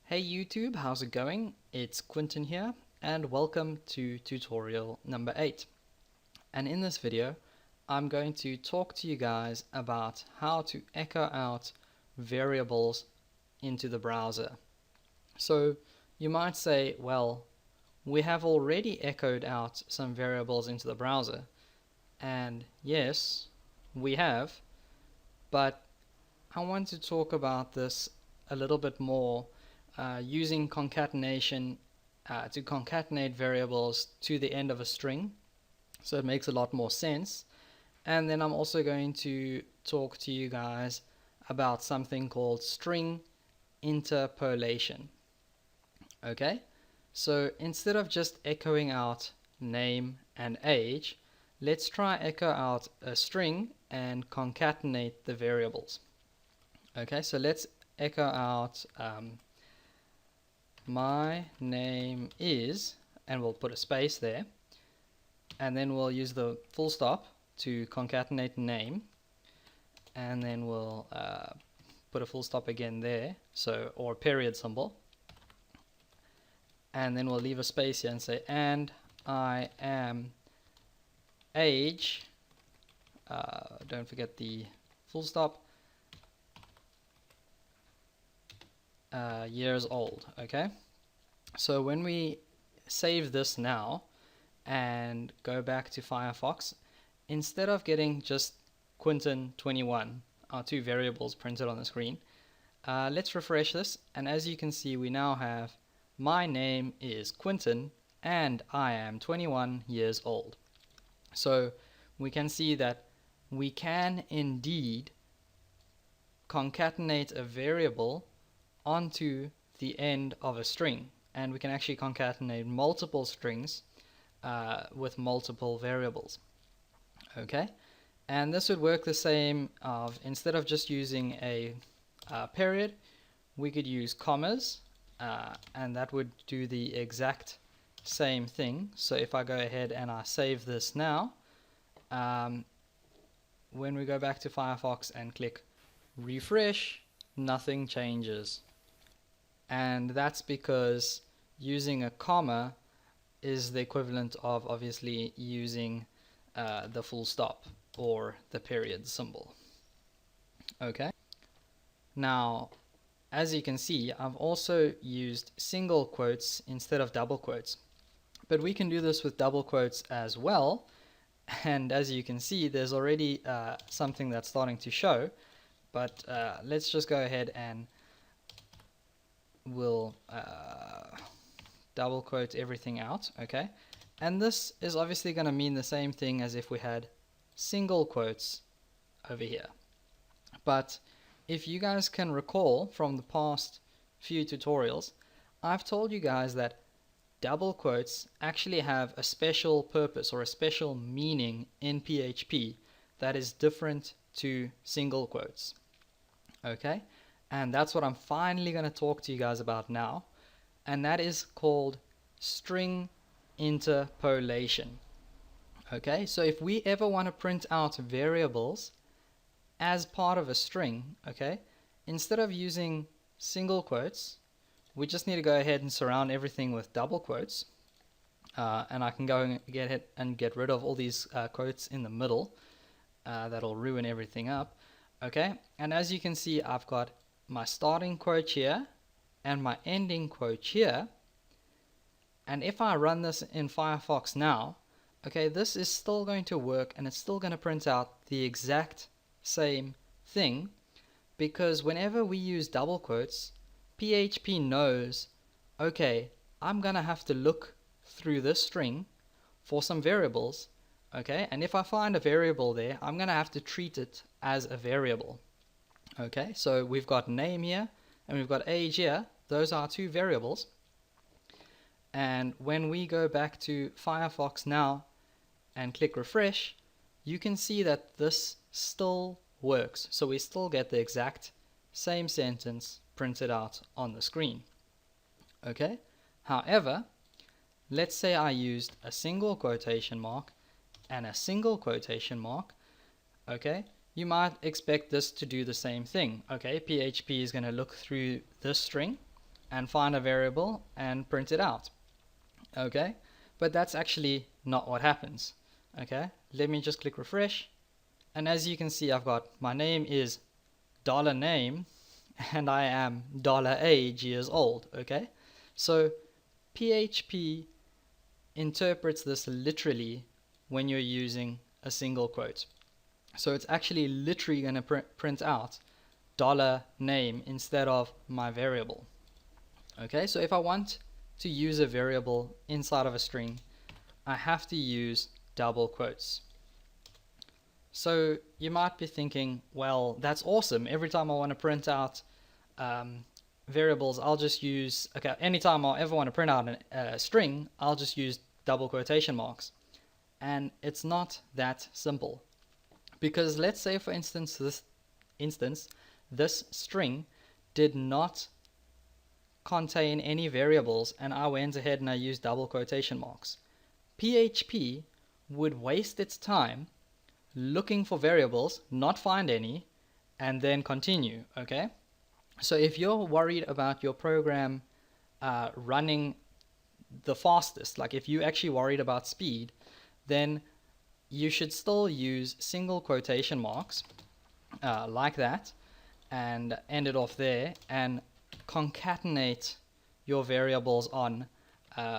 Hey YouTube, how's it going? It's Quentin here, and welcome to tutorial number 8. And in this video, I'm going to talk to you guys about how to echo out variables into the browser. So you might say, well, we have already echoed out some variables into the browser. And yes, we have, but I want to talk about this a little bit more using concatenation to concatenate variables to the end of a string, so it makes a lot more sense. And then I'm also going to talk to you guys about something called string interpolation. Okay, so instead of just echoing out name and age, let's try echo out a string and concatenate the variables. Okay, so let's echo out my name is, and we'll put a space there, and then we'll use the full stop to concatenate name, and then we'll put a full stop again there, so, or a period symbol, and then we'll leave a space here and say, and I am age, don't forget the full stop, years old. Okay, so when we save this now and go back to Firefox, instead of getting just Quentin 21, our two variables printed on the screen, let's refresh this, and as you can see, we now have my name is Quentin and I am 21 years old. So we can see that we can indeed concatenate a variable onto the end of a string, and we can actually concatenate multiple strings with multiple variables. Okay, and this would work the same of, instead of just using a period, we could use commas, and that would do the exact same thing. So if I go ahead and I save this now, when we go back to Firefox and click refresh, nothing changes. And that's because using a comma is the equivalent of obviously using the full stop or the period symbol. Okay, now as you can see, I've also used single quotes instead of double quotes, but we can do this with double quotes as well. And as you can see, there's already something that's starting to show, but let's just go ahead and we'll double quote everything out. Okay, and this is obviously going to mean the same thing as if we had single quotes over here. But if you guys can recall from the past few tutorials, I've told you guys that double quotes actually have a special purpose or a special meaning in PHP that is different to single quotes. Okay, and that's what I'm finally going to talk to you guys about now, and that is called string interpolation. Okay, so if we ever want to print out variables as part of a string, okay, instead of using single quotes, we just need to go ahead and surround everything with double quotes, and I can go and get rid of all these quotes in the middle that'll ruin everything up. Okay, and as you can see, I've got my starting quote here and my ending quote here, and if I run this in Firefox now, okay, this is still going to work and it's still going to print out the exact same thing, because whenever we use double quotes, PHP knows, okay, I'm gonna have to look through this string for some variables, okay, and if I find a variable there, I'm gonna have to treat it as a variable. Okay, so we've got name here and we've got age here. Those are two variables, and when we go back to Firefox now and click refresh, you can see that this still works. So we still get the exact same sentence printed out on the screen. Okay, however, let's say I used a single quotation mark and a single quotation mark. Okay, you might expect this to do the same thing. Okay, PHP is going to look through this string, and find a variable and print it out. Okay, but that's actually not what happens. Okay, let me just click refresh, and as you can see, I've got my name is $name and I am $age years old. Okay, so PHP interprets this literally when you're using a single quote. So it's actually literally going to print out $name instead of my variable. Okay, so if I want to use a variable inside of a string, I have to use double quotes. So you might be thinking, well, that's awesome. Every time I want to print out variables, I'll just use, okay, anytime I ever want to print out a string, I'll just use double quotation marks. And it's not that simple. Because let's say, for instance, this string did not contain any variables and I went ahead and I used double quotation marks. PHP would waste its time looking for variables, not find any, and then continue. Okay, so if you're worried about your program running the fastest, like if you actually worried about speed, then you should still use single quotation marks like that and end it off there and concatenate your variables on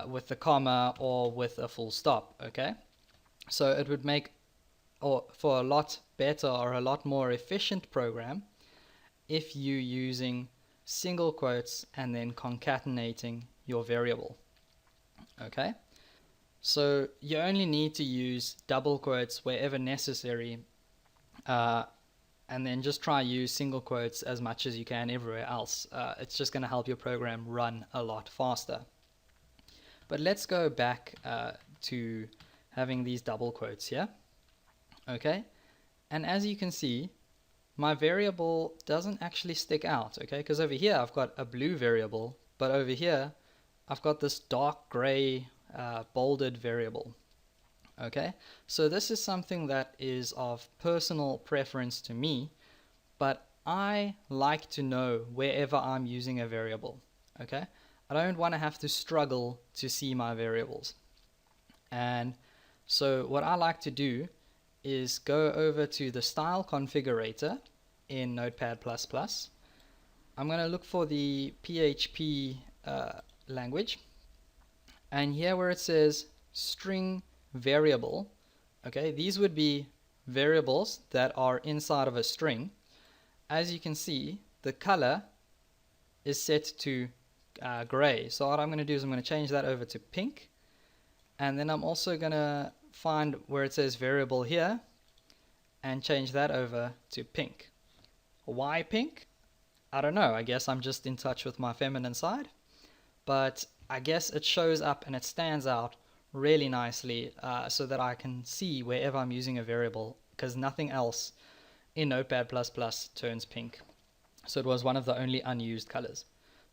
with the comma or with a full stop. Okay, so it would make for a lot better or a lot more efficient program if you're using single quotes and then concatenating your variable. Okay, so you only need to use double quotes wherever necessary, and then just try use single quotes as much as you can everywhere else. It's just going to help your program run a lot faster. But let's go back to having these double quotes here. Okay, and as you can see, my variable doesn't actually stick out. Okay, because over here I've got a blue variable, but over here I've got this dark gray bolded variable. Okay, so this is something that is of personal preference to me, but I like to know wherever I'm using a variable. Okay, I don't want to have to struggle to see my variables. And so what I like to do is go over to the style configurator in Notepad++. I'm going to look for the PHP language, and here where it says string variable, okay, these would be variables that are inside of a string. As you can see, the color is set to gray, so what I'm going to do is I'm going to change that over to pink, and then I'm also going to find where it says variable here and change that over to pink. Why pink? I don't know, I guess I'm just in touch with my feminine side, but I guess it shows up and it stands out really nicely so that I can see wherever I'm using a variable, because nothing else in Notepad++ turns pink. So it was one of the only unused colors.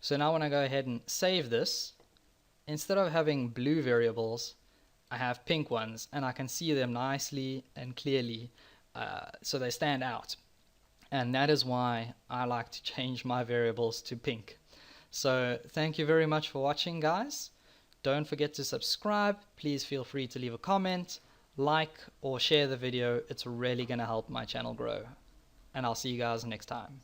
So now when I go ahead and save this, instead of having blue variables, I have pink ones, and I can see them nicely and clearly, so they stand out. And that is why I like to change my variables to pink. So thank you very much for watching, guys. Don't forget to subscribe. Please feel free to leave a comment, like, or share the video. It's really going to help my channel grow. And I'll see you guys next time.